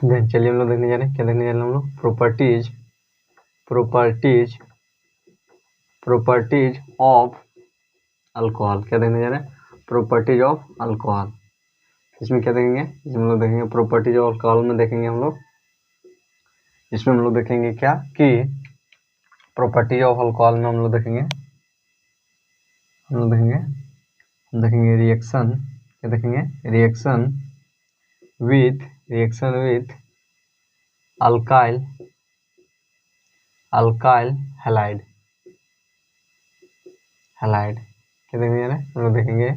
Then चलिए हम लोग देखने जा रहे हैं, क्या देखने जा रहे हैं हम लोग, प्रॉपर्टीज ऑफ अल्कोहल। क्या देखने जा रहे हैं, प्रॉपर्टीज ऑफ अल्कोहल। इसमें क्या देखेंगे, इसमें हम लोग देखेंगे प्रॉपर्टीज ऑफ अल्कोहल में देखेंगे हम लोग, इसमें हम लोग देखेंगे क्या कि प्रॉपर्टीज ऑफ अल्कोहल में हम लोग देखेंगे रिएक्शन, क्या देखेंगे, रिएक्शन विथ अल्काइल हैलाइड। क्या देखने जा रहे हैं हम लोग, देखेंगे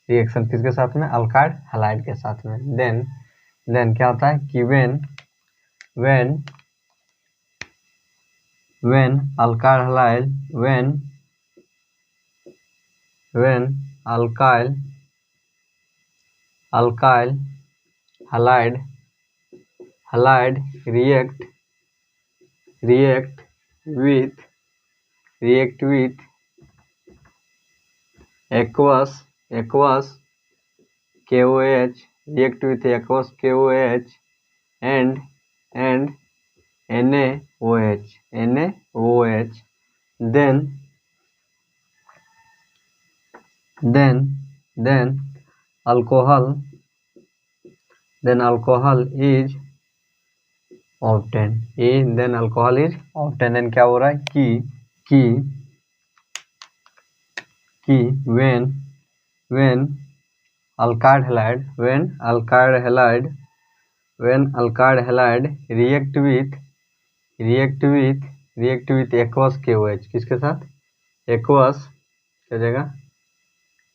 रिएक्शन किसके साथ में, अल्काइल हैलाइड के साथ में। देन क्या होता है कि when alkyl halide react with aqueous KOH, and NaOH, then alcohol is obtained। then alcohol is obtained। then क्या हो रहा है कि when alkyl halide react with aqueous KOH, किसके साथ, aqueous क्या जगह,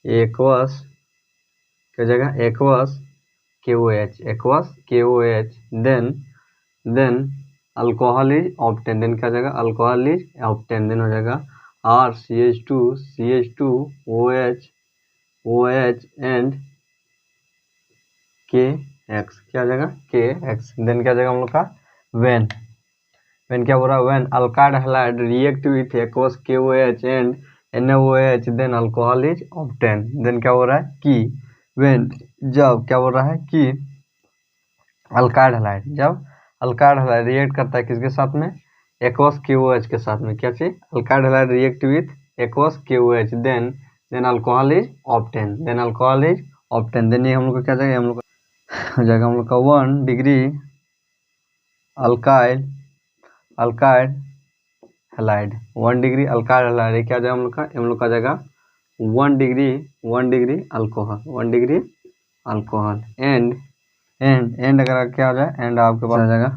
aqueous KOH, then alcohol is obtained। then क्या जगह, alcohol is obtained। then हो जाएगा RCH2OH and KX, क्या जगह, KX। then क्या जगह हम लोग का when क्या हो रहा है, when alkyl halide react with aqueous KOH and NaOH, then alcohol is obtained। then क्या हो रहा है कि when जब क्या हो रहा है कि अल्काइल हैलाइड रिएक्ट करता है किसके साथ में, एक्वस KOH के साथ में। क्या चीज, alkyl halide react with aqueous KOH, then alcohol is obtain. Then ये हम लोग को क्या जाएगा, हम लोग हो जाएगा हम लोग का 1 degree alkyl halide, 1 degree alkyl halide. क्या जाएगा हम लोग का जाएगा 1 डिग्री अल्कोहल एंड अगर क्या हो जाए, एंड आपके पास आ जाएगा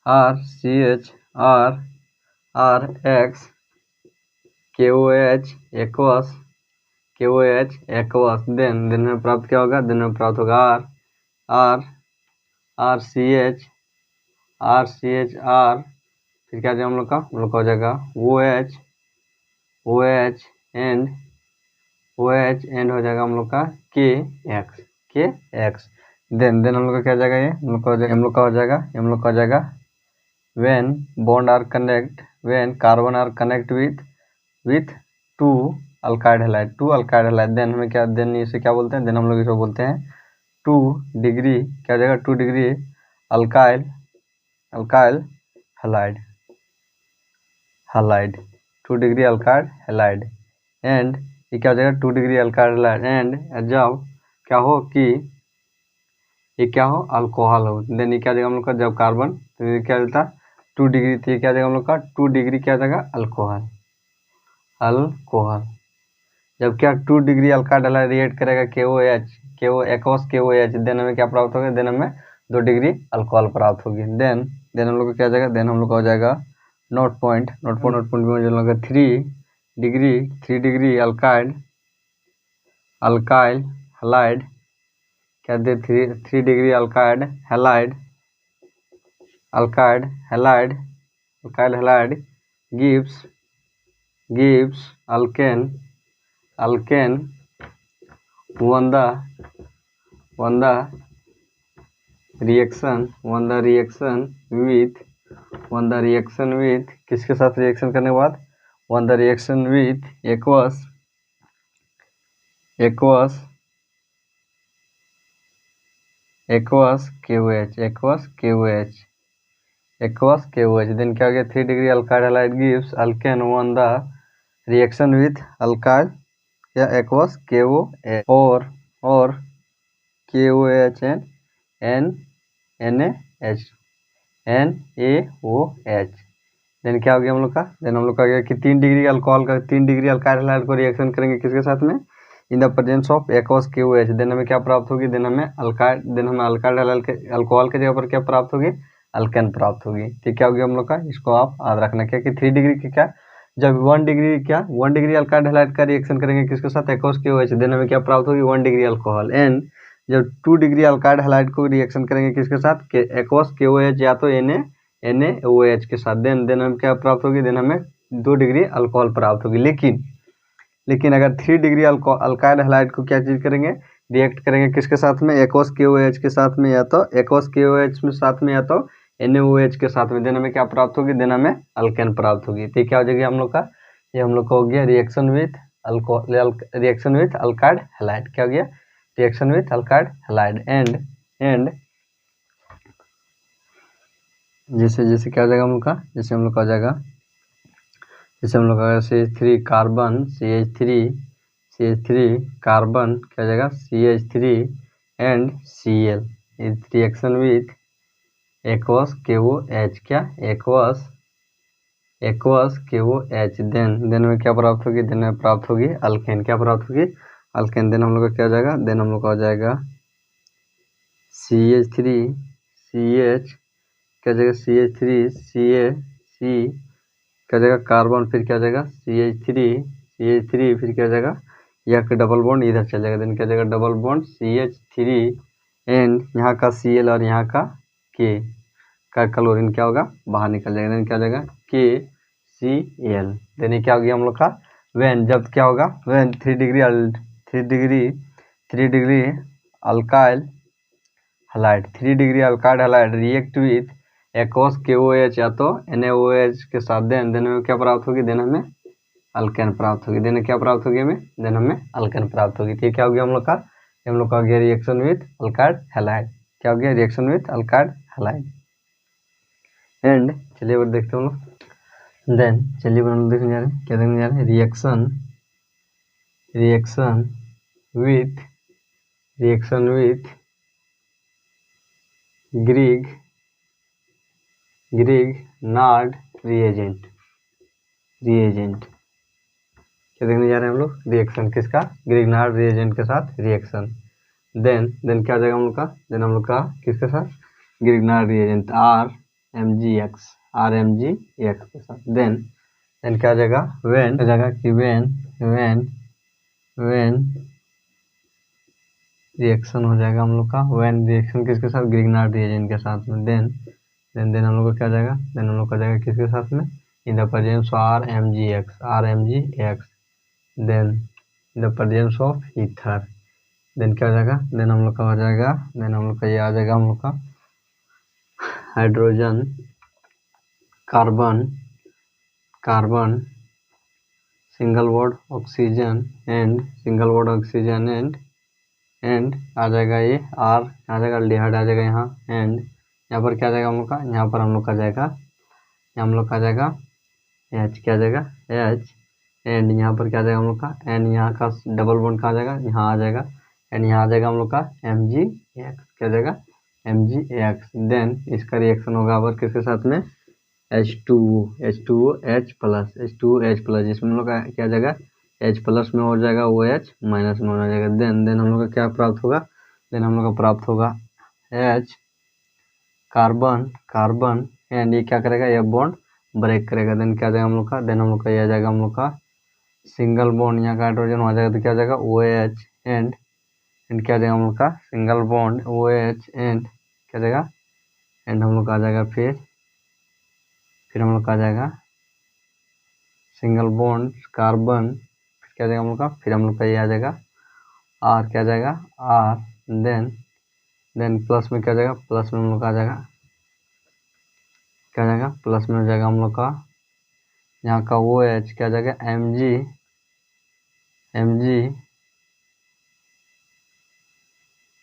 RCH KOH एक्वस। देन में प्राप्त क्या होगा, RCH फिर क्या जाएगा हम लोग का हो जाएगा OH एंड हो जाएगा हम लोग का KX। देन हम लोग का क्या जाएगा, ये हम लोग का हो जाएगा when carbon are connect with 2 alkyl halide। Then हमें क्या, देन इसे क्या बोलते हैं, देन हम लोग इसको बोलते हैं 2 डिग्री क्या हो जाएगा, 2 degree alkyl halide 2 degree alkyl halide. And ये क्या हो जाएगा 2 डिग्री अल्काइल हैलाइड। एंड जब क्या हो कि ये क्या हो, अल्कोहल हो, देन ये क्या जाएगा हम लोग का, जब कार्बन तो ये क्या देता 2 डिग्री थी, क्या जाएगा हम लोग का 2 डिग्री क्या जाएगा, अल्कोहल। जब क्या 2 डिग्री अल्काइल हैलाइड रिएक्ट करेगा एक्वस KOH, देन हमें क्या प्राप्त होगा, देन हमें 2 डिग्री अल्कोहल प्राप्त होगी। देन हम लोग को क्या जाएगा, देन हम लोग का हो जाएगा नोट पॉइंट में हम लोग का 3 डिग्री अल्काइल हैलाइड क्या दे 3 degree alkyl halide gives alkane won the reaction with किसके साथ रिएक्शन करने के बाद, won the reaction with aqueous aqueous KOH, aqueous KOH, aqueous KOH। Then क्या हो गया 3 डिग्री अल्काइड halide gives alkane when the reaction with alkyl या एक्वस KOH और KOH and NaH, NaOH। Then क्या हो गया हम लोग का, देन हम लोग का गया कि 3 डिग्री अल्कोहल का 3 डिग्री अल्काइल हैलाइड को रिएक्शन करेंगे किसके साथ में, in the presence of aqueous KOH। Then हमें क्या प्राप्त होगी, देन हमें अल्काइड हैलाइड के अल्कोहल के जगह पर क्या प्राप्त होगी, अल्केन प्राप्त होगी। ठीक, क्या हो गया हम लोग का, इसको आप याद रखना क्या कि 3 डिग्री की क्या, जब 1 डिग्री अल्काइड हैलाइड का रिएक्शन करेंगे किसके साथ, एक्वस KOH, देन हमें क्या प्राप्त होगी 1 डिग्री अल्कोहल। एंड जब 2 डिग्री अल्काइड हैलाइड को रिएक्शन करेंगे किसके साथ, एक्वस KOH या तो NaOH के साथ, देन हमें क्या प्राप्त होगी, देन हमें 2 डिग्री अल्कोहल प्राप्त होगी। लेकिन अगर 3 डिग्री अल्काइड हैलाइड को क्या चीज करेंगे, रिएक्ट करेंगे किसके साथ में, एक्वस KOH के साथ में, या तो एक्वस KOH में साथ में या तो NaOH के साथ में, देन हमें क्या प्राप्त होगी, देन हमें अल्केन प्राप्त होगी। तो क्या हो जाएगी हम लोग का, ये हम लोग का हो गया रिएक्शन विथ अल्काइड हैलाइड। क्या हो गया, रिएक्शन विथ अल्काइड हैलाइड। एंड जैसे क्या हो जाएगा हम लोग का, जैसे हम लोग का हो जाएगा, जैसे हम लोग का CH3 कार्बन CH3 कार्बन क्या हो जाएगा CH3 and Cl is reaction with aqueous KOH, क्या एक्वस KOH। देन में क्या प्राप्त होगी, देन में प्राप्त होगी अल्केन। क्या प्राप्त होगी, अल्केन। देन हम लोग का क्या हो जाएगा, देन हम लोग का हो जाएगा CH3 CH क्या जाएगा CH3 CA क्या जाएगा कार्बन, फिर क्या जाएगा CH3 फिर क्या जाएगा, यह डबल बॉन्ड इधर चल जाएगा, देन क्या जाएगा डबल बॉन्ड CH3 एंड यहाँ का Cl और यहाँ का K का क्लोरीन क्या होगा, बाहर निकल जाएगा, देन क्या जाएगा KCl। देन क्या हो गया हम लोग का, वेन जब क्या होगा, when 3 degree alkyl halide 3 degree अल्काइड halide react with aqueous KOH या तो NaOH के साथ, देन हमें क्या प्राप्त होगी, देन हमें अल्केन प्राप्त होगी। देन क्या प्राप्त होगी हमें, देन हमें अल्केन प्राप्त होगी। ठीक, क्या हो गया हम लोग का, हम लोग का हो गया रिएक्शन विथ अल्काइड हैलाइड। क्या हो गया, रिएक्शन विथ अल्काइड हैलाइड। एंड चलिए अब देखते हैं हम लोग, देन चलिए हम लोग देखने जा रहे हैं, क्या देखने जा रहे हैं, रिएक्शन विथ ग्रिग्नार्ड रिएजेंट। क्या देखने जा रहे हैं हम लोग, रिएक्शन किसका, ग्रिग्नार्ड रिएजेंट के साथ रिएक्शन। देन क्या हो जाएगा हम लोग का, देन हम लोग का किसके साथ, ग्रिग्नार्ड रिएजेंट RMgX के साथ। देन क्या हो जाएगा, वेन हो जाएगा कि वेन रिएक्शन हो जाएगा हम लोग का, वेन रिएक्शन किसके साथ, ग्रिग्नार्ड रिएजेंट के साथ में। देन हम लोग का क्या जाएगा, देन हम लोग का जाएगा किसके साथ में, in the presence of RMgX then in the presence of ether. Then क्या हो जाएगा, देन हम लोग का हो जाएगा, देन हम लोग का ये आ जाएगा हम लोग का hydrogen carbon single bond oxygen and आ जाएगा ये R आ जाएगा, एल्डिहाइड आ जाएगा यहाँ, एंड यहाँ पर क्या आ जाएगा हम लोग का, यहाँ पर हम लोग का जाएगा, हम लोग का जाएगा H, क्या जाएगा H, एंड यहाँ पर क्या जाएगा हम लोग का, एंड यहाँ का डबल बॉन्ड कहाँ जाएगा, यहाँ आ जाएगा, एंड यहाँ आ जाएगा हम लोग का MgX, क्या जाएगा MgX। देन इसका रिएक्शन होगा अब किसके साथ में, H2OH प्लस, जिसमें हम लोग का क्या जाएगा, H प्लस में हो जाएगा, OH माइनस में हो जाएगा। देन हम लोग का क्या प्राप्त होगा, देन हम लोग का प्राप्त होगा H कार्बन एंड ये क्या करेगा, ये बॉन्ड ब्रेक करेगा। देन क्या जाएगा हम लोग का, देन हम लोग का यह आ जाएगा हम लोग का सिंगल बॉन्ड, यहाँ का हाइड्रोजन हो जाएगा तो क्या जाएगा OH एंड क्या जाएगा हम लोग का सिंगल बॉन्ड OH एंड क्या जाएगा, एंड हम लोग का आ जाएगा फिर हम लोग का आ जाएगा सिंगल बॉन्ड कार्बन, फिर क्या जाएगा हम लोग का, फिर हम लोग का ये आ जाएगा R, क्या जाएगा R। देन प्लस में क्या जाएगा, प्लस में हम लोग का आ जाएगा, क्या जाएगा प्लस में हो जाएगा हम लोग का यहाँ का OH, क्या जाएगा Mg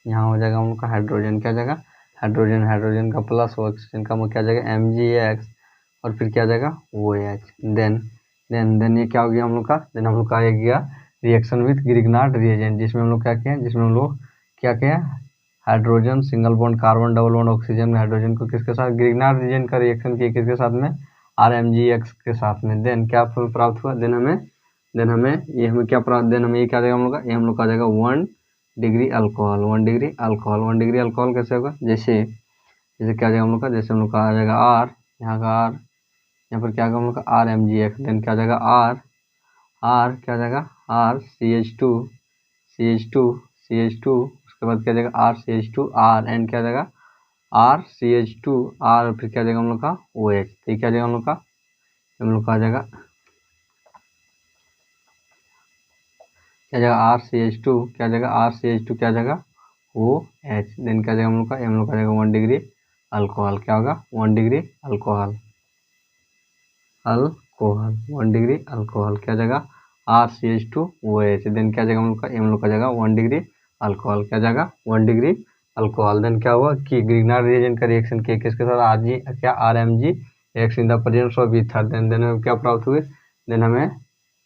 यहाँ हो जाएगा हम लोग का हाइड्रोजन, क्या जाएगा हाइड्रोजन, हाइड्रोजन का प्लस ऑक्सीजन का क्या जाएगा Mgx और फिर क्या जाएगा OH। देन ये क्या हो गया हम लोग का, देन हम लोग का आ गया रिएक्शन विथ ग्रिग्नार्ड रिएजेंट, जिसमें हम लोग क्या किया, जिसमें हम लोग क्या किया, hydrogen single bond carbon double bond oxygen में हाइड्रोजन को किसके साथ, ग्रिग्नार्ड रिएजेंट का रिएक्शन किया किसके साथ में, RMgx के साथ में। देन क्या प्राप्त हुआ, देन हमें ये हमें क्या प्राप्त, देन हमें ये क्या आ जाएगा हम लोग का, ये हम लोग का आ जाएगा 1 डिग्री अल्कोहल। 1 डिग्री अल्कोहल कैसे होगा, जैसे क्या आ जाएगा हम लोग का, जैसे हम लोग का आ जाएगा R, यहाँ का R, यहाँ पर क्या आएगा हम लोग का RMgx, देन क्या आ जाएगा R क्या आ जाएगा CH2, उसके बाद क्या आ जाएगा RCH2 R एंड क्या आ जाएगा RCH2 R, फिर क्या आ जाएगा हम लोग का OH। तो क्या आ जाएगा हम लोग का आ जाएगा क्या जाएगा RCH2, क्या जाएगा RCH2 क्या जाएगा OH। देन क्या जाएगा हम लोग का आ जाएगा 1 डिग्री अल्कोहल, क्या होगा 1 डिग्री अल्कोहल 1 डिग्री अल्कोहल, क्या जाएगा RCH2 OH। देन क्या जाएगा हम लोग का जाएगा 1 डिग्री अल्कोहल, क्या जाएगा 1 डिग्री अल्कोहल। देन क्या हुआ कि ग्रिग्नार्ड रिएजेंट का रिएक्शन किया किसके साथ, RMg reaction in the presence of ether. Then हमें क्या प्राप्त हुए, देन हमें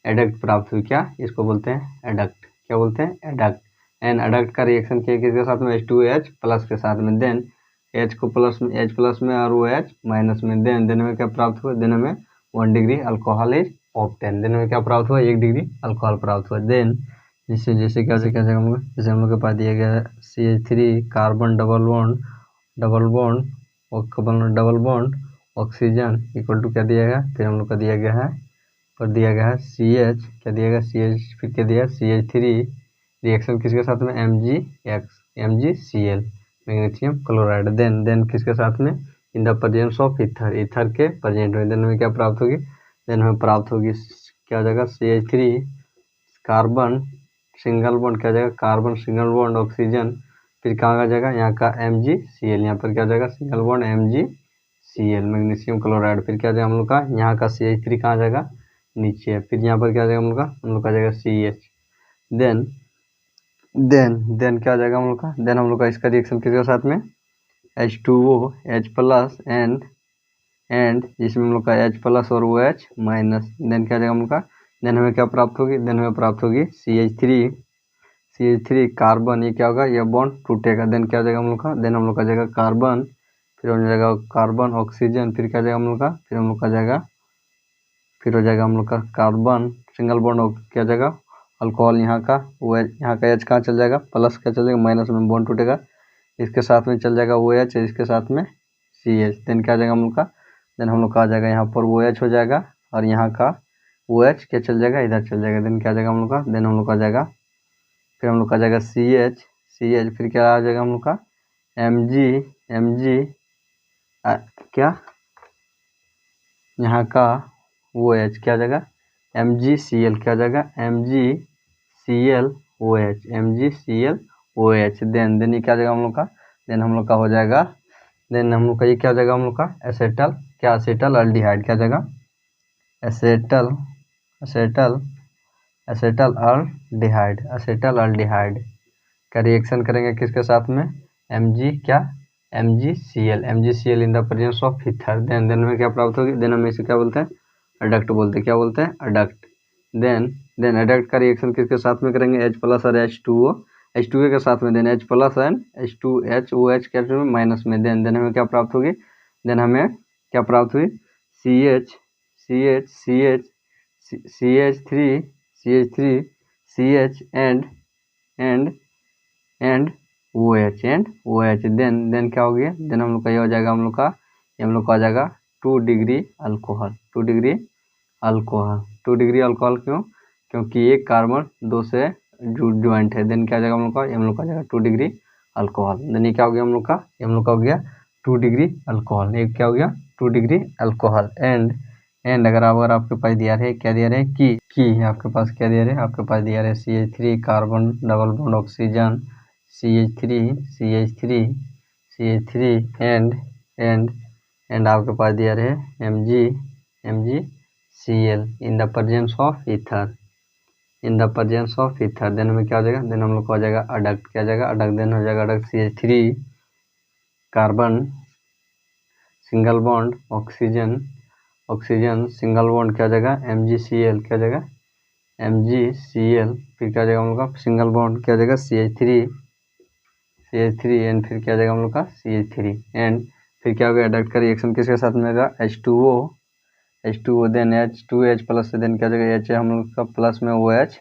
एडक्ट प्राप्त हुई, क्या इसको बोलते हैं एडक्ट, क्या बोलते हैं एडक्ट। एंड एडक्ट का रिएक्शन किया किसके साथ में, H2OH प्लस के साथ में। देन H को प्लस में, H प्लस में और OH माइनस में। देन हमें क्या प्राप्त हुआ, देन हमें 1 degree alcohol is obtain. Then हमें क्या प्राप्त हुआ, 1 डिग्री अल्कोहल प्राप्त हुआ। देन जैसे क्या हम लोग, जैसे हम लोग के पास दिया गया है CH3 carbon double bond oxygen equal to क्या दिया गया, फिर हम लोग का दिया गया है CH, क्या दिया गया CH, फिर क्या दिया CH3 रिएक्शन किसके साथ में, MgCl मैग्नीशियम क्लोराइड। देन किसके साथ में, in the presence of ether के प्रेजेंट में। देन हमें क्या प्राप्त होगी, देन हमें प्राप्त होगी क्या हो जाएगा CH3 कार्बन सिंगल बॉन्ड, क्या जाएगा कार्बन सिंगल बॉन्ड ऑक्सीजन, फिर कहाँ का जाएगा यहाँ का MgCl, यहाँ पर क्या जाएगा single bond MgCl magnesium chloride, फिर क्या जाएगा हम लोग का यहाँ का CH3 कहाँ जाएगा नीचे है, फिर यहाँ पर क्या जाएगा हम लोग का जाएगा CH। देन क्या जाएगा हम लोग का, देन हम लोग का इसका रिएक्शन किसके साथ में, H2O H प्लस एंड जिसमें हम लोग का H प्लस और OH माइनस। देन क्या जाएगा हम लोग का, देन हमें क्या प्राप्त होगी, देन हमें प्राप्त होगी CH3 कार्बन, ये क्या होगा, ये बॉन्ड टूटेगा। देन क्या जाएगा हम लोग का, देन हम लोग का जाएगा कार्बन, फिर हो जाएगा कार्बन ऑक्सीजन, फिर क्या जाएगा हम लोग का, फिर हम लोग का जाएगा, फिर हो जाएगा हम लोग का कार्बन सिंगल बॉन्ड, क्या जाएगा अल्कोहल, यहाँ का OH, यहाँ का H कहाँ चल जाएगा प्लस, क्या चल जाएगा माइनस में बॉन्ड टूटेगा, इसके साथ में चल जाएगा OH, इसके साथ में CH। देन क्या जाएगा हम लोग का, देन हम लोग का आ जाएगा यहाँ पर OH हो जाएगा और यहाँ का OH क्या चल जाएगा इधर चल जाएगा। देन क्या जाएगा हम लोग का, देन हम लोग का जाएगा, फिर हम लोग का जाएगा CH, फिर क्या आ जाएगा हम लोग का Mg क्या यहाँ का OH क्या जाएगा MgCl, क्या जाएगा MgClOH। देन ये क्या जाएगा हम लोग का, देन हम लोग का हो जाएगा, देन हम लोग का ये क्या जाएगा हम लोग का एसेटल अल्डिहाइड, क्या जाएगा एसेटल अल्डिहाइड का रिएक्शन करेंगे किसके साथ में, MgCl in the presence of ether. Then में क्या प्राप्त होगी, देन हम इसे क्या बोलते हैं एडक्ट बोलते हैं, क्या बोलते हैं एडक्ट। देन एडक्ट का रिएक्शन किसके साथ में करेंगे, H प्लस और H2O के साथ में। Then H plus and H2OH क्या माइनस में। देन हमें क्या प्राप्त होगी, देन हमें क्या प्राप्त हुई CH3 एंड OH। देन क्या हो गया, देन हम लोग का ये हो जाएगा हम लोग का आ जाएगा 2 डिग्री अल्कोहल। 2 डिग्री अल्कोहल क्योंकि ये कार्बन 2 से ज्वाइंट है। देन क्या जाएगा हम लोग का आ जाएगा 2 डिग्री अल्कोहल। देन ये क्या हो गया हम लोग का हो गया 2 डिग्री अल्कोहल। ये क्या हो गया 2 डिग्री अल्कोहल। एंड अगर आपके पास दिया रहे क्या दिया रहे की आपके पास क्या दिया रहे, आपके पास दिया रहे CH3 carbon double bond oxygen CH3 and आपके पास दिया रहे MgCl in the presence of ether. In the presence of ether, then में क्या हो जाएगा, देन हम लोग का हो जाएगा अडक्ट, क्या हो जाएगा अडक्ट, देन हो जाएगा adduct CH3 carbon single bond oxygen, oxygen single bond क्या हो जाएगा MgCl, क्या हो जाएगा MgCl, फिर क्या हो जाएगा हम लोग का सिंगल बॉन्ड क्या हो जाएगा CH3 एंड फिर क्या हो जाएगा हम लोग का CH3 एंड फिर क्या हो गया अडक्ट का रिएक्शन किसके साथ में होगा H2O देन H2H प्लस से देन क्या हो जाएगा H है हम लोग का प्लस में OH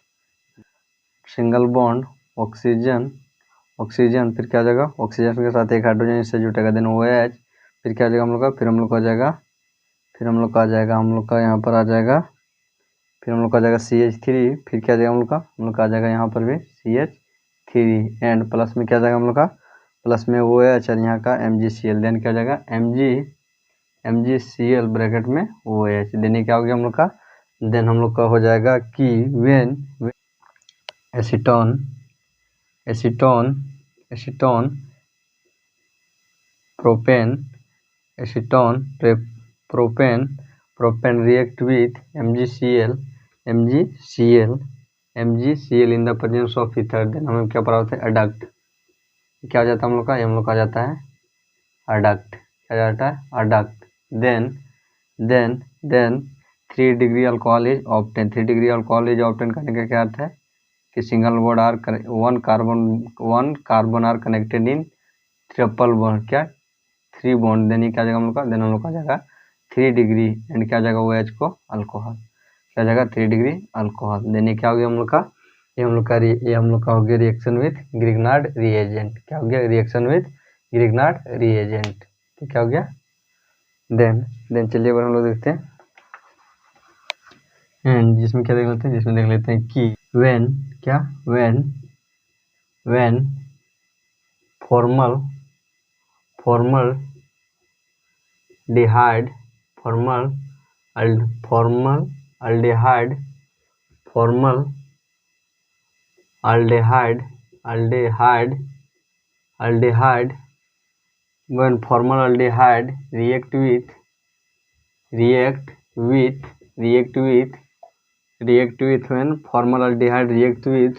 सिंगल बॉन्ड ऑक्सीजन फिर क्या हो जाएगा ऑक्सीजन के साथ एक हाइड्रोजन इससे जुटेगा देन OH, फिर क्या हो जाएगा हम लोग का फिर हम लोग का आ जाएगा हम लोग का यहाँ पर आ जाएगा फिर हम लोग का आ जाएगा CH3, फिर क्या आ जाएगा हम लोग का आ जाएगा यहाँ पर भी CH3 एंड प्लस में क्या आ जाएगा हम लोग का प्लस में OH और यहाँ का MgCl, देन क्या हो जाएगा MgCl ब्रैकेट में OH, देन क्या हो गया हम लोग का, देन हम लोग का हो जाएगा कि when acetone propane react with MgCl in the presence of ether, then हमें क्या प्राप्त है अडक्ट, क्या हो जाता है हम लोग का, हम लोग का आ जाता है अडक्ट, क्या जाता है adduct, then 3 degree alcohol is obtain, 3 degree alcohol is obtain करने का क्या अर्थ है कि single bond are one carbon are connected in triple bond, क्या 3 बॉन्ड, देन क्या जाएगा हम लोग का, देन हम लोग का जाएगा 3 डिग्री एंड क्या जाएगा OH को अल्कोहल, क्या जाएगा 3 डिग्री अल्कोहल, देन क्या हो गया हम लोग का, ये हम लोग का हो गया रिएक्शन विथ ग्रिग्नार्ड रिएजेंट, क्या हो गया रिएक्शन विथ ग्रिग्नार्ड रिएजेंट, तो क्या हो गया देन चलिए हम लोग देखते हैं एंड जिसमें क्या देख लेते हैं, जिसमें देख लेते हैं कि when formaldehyde aldehyde when formaldehyde react with when formaldehyde react with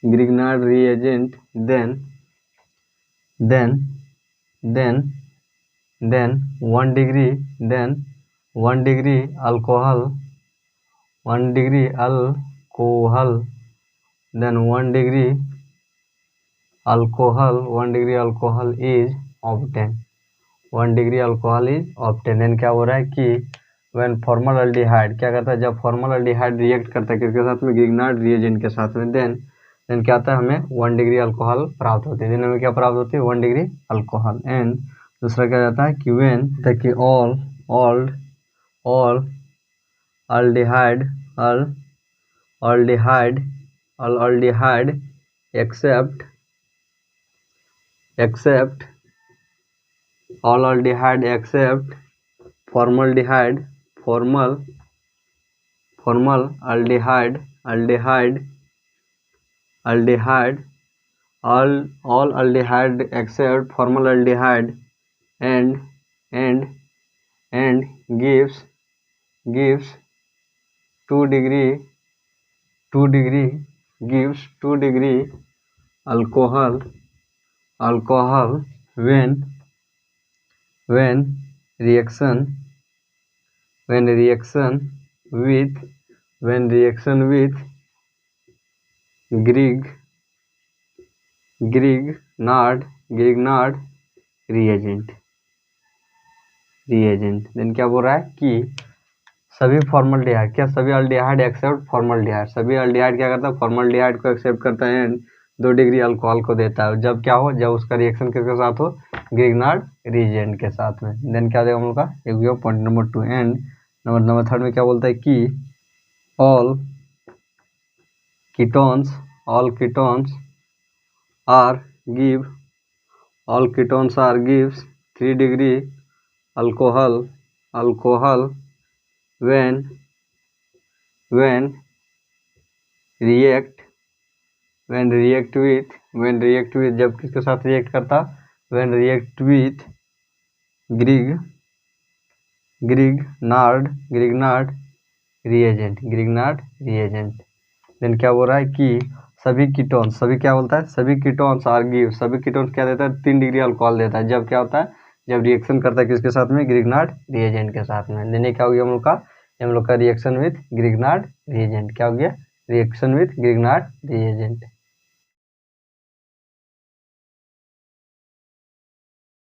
grignard reagent, then 1 degree alcohol, then 1 degree alcohol is obtained, 1 degree alcohol is obtain, क्या हो रहा है कि व्हेन फॉर्मलडिहाइड क्या करता है, जब फॉर्मलडिहाइड रिएक्ट करता है किसके साथ में ग्रिग्नार्ड रिएजेंट के साथ में, देन क्या आता है हमें 1 डिग्री अल्कोहल प्राप्त होती है, देन हमें क्या प्राप्त होती है 1 डिग्री अल्कोहल एंड दूसरा क्या जाता है कि व्हेन कि all aldehyde except formaldehyde all aldehyde except formaldehyde and gives 2 degree alcohol when reaction with grignard reagent, then क्या बोल रहा है कि सभी फॉर्मल्डिहाइड क्या सभी अल्डिहाइड एक्सेप्ट फॉर्मल्डिहाइड, सभी अल्डिहाइड क्या करता है फॉर्मल्डिहाइड को एक्सेप्ट करता है एंड 2 डिग्री अल्कोहल को देता है, जब क्या हो जब उसका रिएक्शन किसके साथ हो ग्रिग्नार्ड रिएजेंट के साथ में, देन क्या देगा हम लोग का एक हो पॉइंट नंबर 2 एंड नंबर 3 में क्या बोलता है कि all ketones are gives 3 degree alcohol when react with जब किसके साथ रिएक्ट करता when react with Grignard Grignard reagent. Then क्या बोल रहा है कि सभी कीटोन्स, सभी क्या बोलता है, सभी कीटोन्स आर गिव, सभी कीटोन्स क्या देता है, 3 डिग्री अल्कोहल देता है। जब क्या होता है, जब रिएक्शन करता है किसके साथ में, ग्रिग्नार्ड रिएजेंट के साथ में। देने क्या हो गया हम लोग का रिएक्शन विथ ग्रिग्नार्ड रिएजेंट, क्या हो गया, रिएक्शन विथ ग्रिग्नार्ड रिएजेंट।